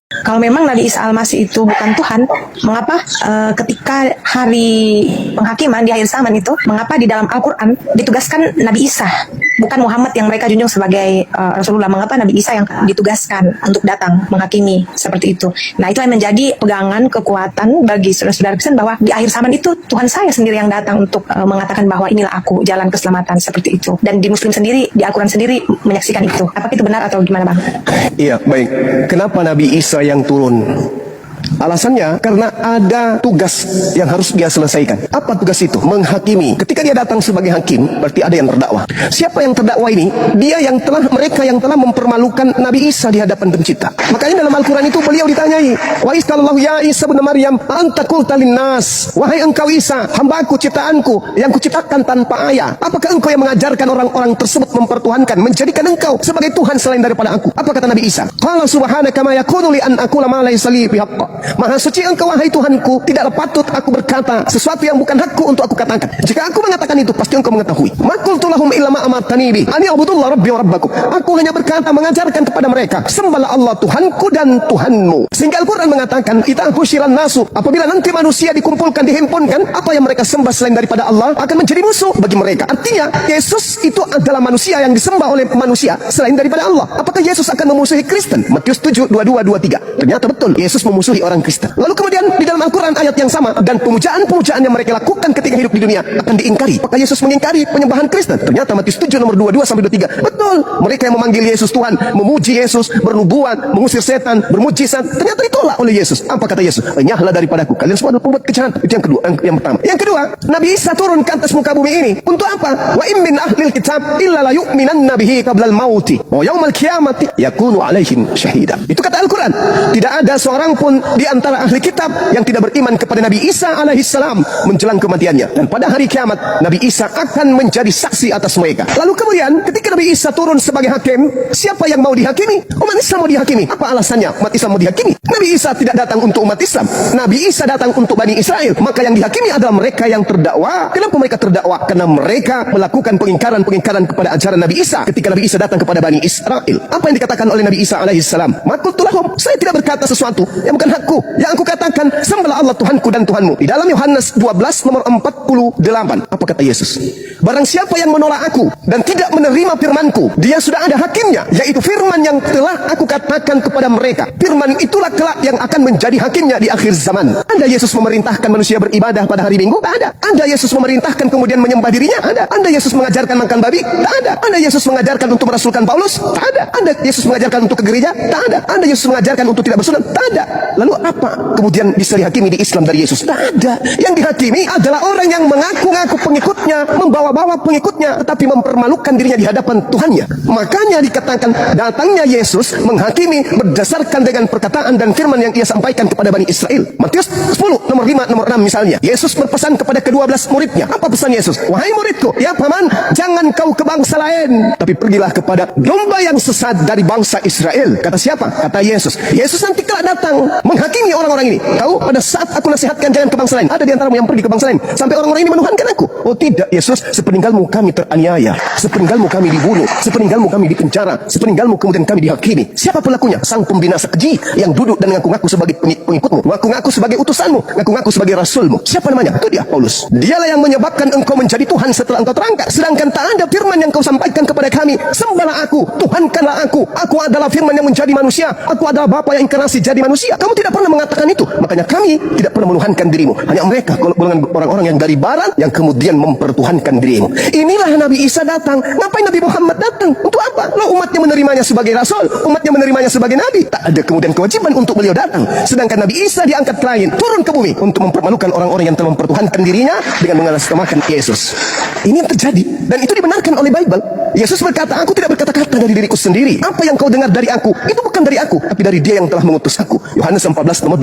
Kalau memang Nabi Isa Al-Masih itu bukan Tuhan, mengapa ketika hari penghakiman di akhir zaman itu, mengapa di dalam Al-Quran ditugaskan Nabi Isa, bukan Muhammad yang mereka junjung sebagai Rasulullah? Mengapa Nabi Isa yang ditugaskan untuk datang menghakimi seperti itu? Nah, itu yang menjadi pegangan kekuatan bagi saudara-saudara Kristen bahwa di akhir zaman itu Tuhan saya sendiri yang datang untuk mengatakan bahwa inilah aku, jalan keselamatan, seperti itu. Dan di Muslim sendiri, di Al-Quran sendiri menyaksikan itu. Apakah itu benar atau gimana, Bang? Iya, baik. Kenapa Nabi Isa yang turun? Alasannya karena ada tugas yang harus dia selesaikan. Apa tugas itu? Menghakimi. Ketika dia datang sebagai hakim, berarti ada yang terdakwa. Siapa yang terdakwa ini? Mereka yang telah mempermalukan Nabi Isa di hadapan pencipta. Makanya dalam Al-Quran itu beliau ditanyai, wa isqalallahu ya Isa bin Maryam anta qulta linnas, wahai engkau Isa, hambaku ciptaanku yang kuciptakan tanpa ayah, apakah engkau yang mengajarkan orang-orang tersebut mempertuhankan, menjadikan engkau sebagai Tuhan selain daripada aku? Apa kata Nabi Isa? Qala subhanaka ma yakunu li an aqula ma laysa li bihaqq. Maha suci engkau wahai Tuhanku, tidaklah patut aku berkata sesuatu yang bukan hakku untuk aku katakan. Jika aku mengatakan itu, pasti engkau mengetahui. Ma qultu lahum illa ma amartani bi an ya'budullah rabbi wa rabbakum. Aku hanya berkata, mengajarkan kepada mereka, sembahlah Allah Tuhanku dan Tuhanmu. Sehingga Al-Quran mengatakan, idza husyiran nasu, apabila nanti manusia dikumpulkan, dihimpunkan, apa yang mereka sembah selain daripada Allah akan menjadi musuh bagi mereka. Artinya Yesus itu adalah manusia yang disembah oleh manusia selain daripada Allah. Apakah Yesus akan memusuhi Kristen? Matius 7, 22, 23. Ternyata betul, Yesus memusuhi orang Kristen. Lalu kemudian di dalam Al-Quran ayat yang sama, dan pemujaan-pemujaan yang mereka lakukan ketika hidup di dunia akan diingkari. Apakah Yesus mengingkari penyembahan Kristen? Ternyata Matius 7 nomor 22 sampai 23. Betul, mereka yang memanggil Yesus Tuhan, memuji Yesus, bernubuat, mengusir setan, bermujizat, ternyata ditolak oleh Yesus. Apa kata Yesus? Enyahlah daripadaku, kalian semua adalah pembuat kejahatan. Itu yang kedua, yang pertama. Yang kedua, Nabi Isa turun ke atas muka bumi ini untuk apa? Wa in min ahlil kitab illa la yu'minanna bihi qabla al-mauti wa yaumal qiyamati yakunu alaihim syahida. Itu kata Al-Quran. Tidak ada seorang pun di antara ahli kitab yang tidak beriman kepada Nabi Isa alaihissalam menjelang kematiannya, dan pada hari kiamat Nabi Isa akan menjadi saksi atas mereka. Lalu kemudian ketika Nabi Isa turun sebagai hakim, siapa yang mau dihakimi? Umat Islam mau dihakimi. Apa alasannya umat Islam mau dihakimi? Nabi Isa tidak datang untuk umat Islam, Nabi Isa datang untuk Bani Israel. Maka yang dihakimi adalah mereka yang terdakwa. Kenapa mereka terdakwa? Karena mereka melakukan pengingkaran kepada ajaran Nabi Isa ketika Nabi Isa datang kepada Bani Israel. Apa yang dikatakan oleh Nabi Isa alaihissalam? Makultulahum, saya tidak berkata sesuatu yang bukan hakku. Yang aku katakan, sembahlah Allah Tuhanku dan Tuhanmu. Di dalam Yohanes 12 nomor 48. Apa kata Yesus? Barang siapa yang menolak aku dan tidak menerima firmanku, dia sudah ada hakimnya, yaitu firman yang telah aku katakan kepada mereka. Firman itulah kelak yang akan menjadi hakimnya di akhir zaman. Anda Yesus memerintahkan manusia beribadah pada hari Minggu? Tak ada. Anda Yesus memerintahkan kemudian menyembah dirinya? Ada. Anda Yesus mengajarkan makan babi? Tak ada. Anda Yesus mengajarkan untuk merasulkan Paulus? Tak ada. Anda Yesus mengajarkan untuk ke gereja? Tak ada. Anda Yesus mengajarkan untuk tidak bersunat? Tak ada. Lalu apa kemudian bisa dihakimi di Islam dari Yesus? Tak ada. Yang dihakimi adalah orang yang mengaku-ngaku pengikutnya, membawa-bawa pengikutnya, tetapi mempermalukan dirinya di hadapan Tuhannya. Makanya dikatakan datangnya Yesus menghakimi berdasarkan dengan perkataan dan firman yang ia sampaikan kepada Bani Israel. Matius 10 nomor 5 nomor 6 misalnya. Yesus berpesan kepada ke-12 muridnya. Apa pesan Yesus? Wahai muridku, ya paman, jangan kau ke bangsa lain, tapi pergilah kepada domba yang sesat dari bangsa Israel. Kata siapa? Kata Yesus. Yesus nanti kelak datang menghakimi orang-orang ini. Tahu, pada saat aku nasihatkan jangan ke bangsa lain, ada di antaramu yang pergi ke bangsa lain sampai orang-orang ini menuhankan aku. Oh tidak Yesus, sepeninggalmu kami teraniaya, sepeninggalmu kami dibunuh, sepeninggalmu kami dipenjara, sepeninggalmu kemudian kami dihakimi. Siapa pelakunya? Sang pembinasa keji yang duduk dan ngaku-ngaku sebagai pengikutmu, ngaku-ngaku sebagai utusanmu, ngaku-ngaku sebagai rasulmu. Siapa namanya? Itu dia, Paulus. Dialah yang menyebabkan engkau menjadi Tuhan setelah engkau terangkat. Sedangkan tak ada firman yang kau sampaikan kepada kami, sembahlah aku, Tuhankanlah aku adalah firman yang menjadi manusia, aku adalah Bapa yang inkarnasi jadi manusia. Kamu tidak pernah mengatakan itu. Makanya kami tidak pernah menuhankan dirimu. Hanya mereka golongan orang-orang yang dari barat yang kemudian mempertuhankan dirimu. Inilah Nabi Isa datang. Ngapain Nabi Muhammad datang? Untuk apa? Lo umatnya menerimanya sebagai rasul, umatnya menerimanya sebagai nabi. Tak ada kemudian kewajiban untuk beliau datang. Sedangkan Nabi Isa diangkat ke langit, turun ke bumi untuk mempermalukan orang-orang yang telah mempertuhankan dirinya dengan mengatasnamakan Yesus. Ini yang terjadi dan itu dibenarkan oleh Bible. Yesus berkata, aku tidak berkata-kata dari diriku sendiri. Apa yang kau dengar dari aku, itu bukan dari aku, tapi dari Dia yang telah mengutus aku. Yohanes 14 14 nomor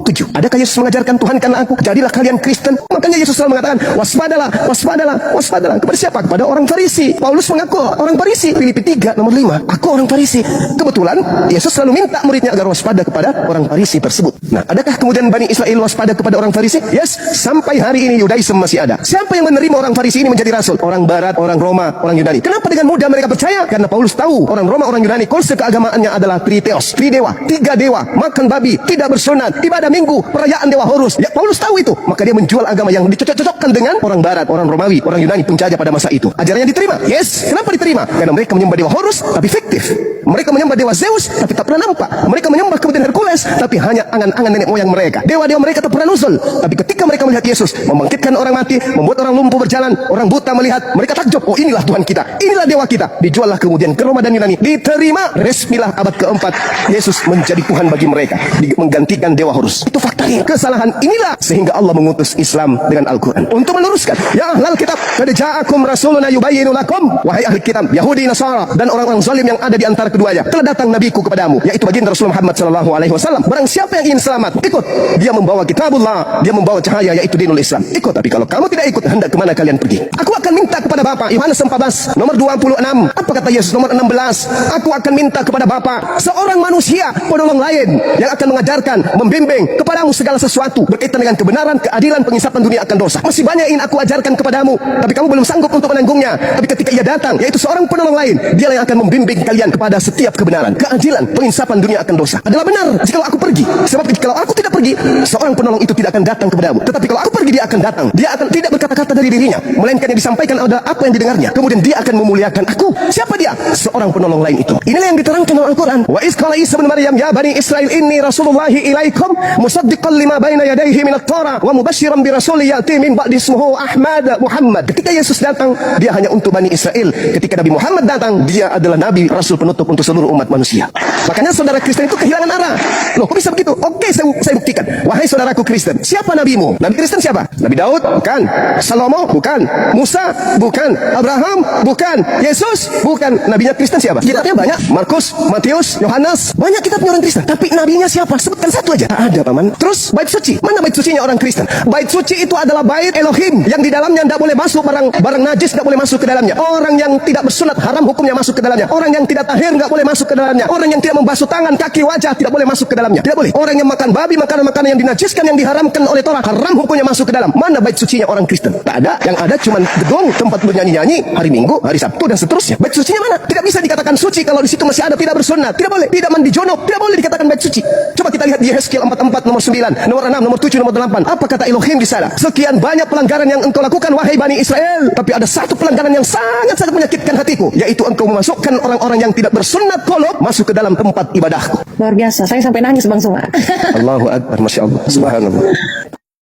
27. Adakah Yesus mengajarkan Tuhan karena aku? Jadilah kalian Kristen. Makanya Yesus selalu mengatakan, waspadalah, waspadalah, waspadalah. Kepada siapa? Kepada orang Farisi. Paulus mengaku orang Farisi. Filipi 3 nomor 5. Aku orang Farisi. Kebetulan Yesus selalu minta muridnya agar waspada kepada orang Farisi tersebut. Nah, adakah kemudian Bani Israel waspada kepada orang Farisi? Yes, sampai hari ini Yudaism masih ada. Siapa yang menerima orang Farisi ini menjadi rasul? Orang Barat, orang Roma, orang Yunani. Kenapa dengan mudah mereka percaya? Karena Paulus tahu orang Roma, orang Yunani konsep keagamaannya adalah triteos, tridewa, 3 dewa, makan babi, tidak bersunat, ibadah minggu, perayaan dewa Horus. Ya, Paulus tahu itu, maka dia menjual agama yang dicocok-cocokkan dengan orang Barat, orang Romawi, orang Yunani penjajah pada masa itu. Ajarannya diterima. Yes, kenapa diterima? Karena mereka menyembah dewa Horus tapi fiktif. Mereka menyembah dewa Zeus tapi tak pernah nampak. Mereka menyembah kemudian Hercules tapi hanya angan-angan nenek moyang mereka. Dewa-dewa mereka tak pernah nuzul. Tapi ketika mereka melihat Yesus membangkitkan orang mati, membuat orang lumpuh berjalan, orang buta melihat, mereka takjub. Oh, inilah Tuhan kita, inilah dewa kita. Dijuallah kemudian ke Roma dan Yunani. Diterima. Resmilah abad keempat Yesus menjadi Tuhan bagi mereka, menggantikan dewa Horus. Itu faktanya. Kesalahan inilah sehingga Allah mengutus Islam dengan Al-Quran untuk meluruskan. Ya ahlal kitab, qad ja'akum rasuluna yubayyinu lakum. Wahai ahli kitab, Yahudi, Nasara dan orang-orang zalim yang ada di antara keduanya, telah datang nabiku kepadamu, yaitu baginda Rasulullah Muhammad sallallahu alaihi wasallam. Barang siapa yang ingin selamat, ikut. Dia membawa kitabullah, dia membawa cahaya, yaitu dinul Islam. Ikut. Tapi kalau kamu tidak ikut, hendak kemana kalian pergi? Aku akan minta kepada Bapa. Yohanes 14 nomor 26. Apa kata Yesus? Nomor 16. Aku akan minta kepada Bapa seorang manusia, penolong lain yang akan mengajarkan, membimbing kepadamu segala sesuatu berkaitan dengan kebenaran, keadilan, pengisapan dunia akan dosa. Masih banyak yang aku ajarkan kepadamu, tapi kamu belum sanggup untuk menanggungnya. Tapi ketika ia datang, yaitu seorang penolong lain, dia yang akan membimbing kalian kepada setiap kebenaran, keadilan, pengisapan dunia akan dosa. Adalah benar jika aku pergi. Sebab kalau aku tidak pergi, seorang penolong itu tidak akan datang kepadamu. Tetapi kalau aku pergi, dia akan datang. Dia akan tidak berkata-kata dari dirinya, melainkan yang disampaikan adalah apa yang didengarnya. Kemudian dia akan memuliakan aku. Siapa dia? Seorang penolong lain itu. Inilah yang diterangkan dalam Al-Quran. Wa iz qala Isa bin Maryam ya bani Israil inni rasulullahi ilaikum musaddiqan lima baina yadayhi minat Torah wa mubasysyiran bi rasulin ya'ti min ba'di ismuhu Ahmad Muhammad. Ketika Yesus datang, dia hanya untuk Bani Israel. Ketika Nabi Muhammad datang, dia adalah nabi, rasul penutup untuk seluruh umat manusia. Makanya saudara Kristen itu kehilangan arah. Loh, kok bisa begitu? Oke, saya buktikan. Wahai saudaraku Kristen, siapa nabimu? Nabi Kristen siapa? Nabi Daud? Bukan. Salomo? Bukan. Musa? Bukan. Abraham? Bukan. Yesus? Bukan. Nabinya Kristen siapa? Kitabnya banyak. Markus, Matius, Yohanes. Banyak kitabnya orang Kristen. Tapi nabinya siapa? Sebutkan satu aja. Tak ada, paman. Terus bait suci. Mana bait sucinya orang Kristen? Bait suci itu adalah bait Elohim yang di dalamnya tidak boleh masuk barang najis, tidak boleh masuk ke dalamnya. Orang yang tidak bersunat haram hukumnya masuk ke dalamnya. Orang yang tidak tahir tidak boleh masuk ke dalamnya. Orang yang tidak membasuh tangan, kaki, wajah tidak boleh masuk ke dalamnya. Tidak boleh. Orang yang makan babi, makanan-makanan yang dinajiskan, yang diharamkan oleh Torah, haram hukumnya masuk ke dalam. Mana bait sucinya orang Kristen? Tak ada. Yang ada cuma gedung, tempat bernyanyi-nyanyi, hari Minggu, hari Sabtu dan seterusnya. Bait sucinya mana? Tidak bisa dikatakan suci kalau di situ masih ada tidak bersunat. Tidak boleh. Tidak mandi junub, tidak boleh dikatakan bait suci. Coba kita lihat di Yehezkiel 44 nomor 9, nomor 6, nomor 7, nomor 8. Apa kata Elohim di sana? Sekian banyak pelanggaran yang engkau lakukan wahai Bani Israel, tapi ada satu pelanggaran yang sangat-sangat menyakitkan hatiku, yaitu engkau memasukkan orang-orang yang tidak bersunat qulub masuk ke dalam tempat ibadahku. Luar biasa, saya sampai nangis Bang Suma. Allahu Akbar, Masya Allah, Subhanallah.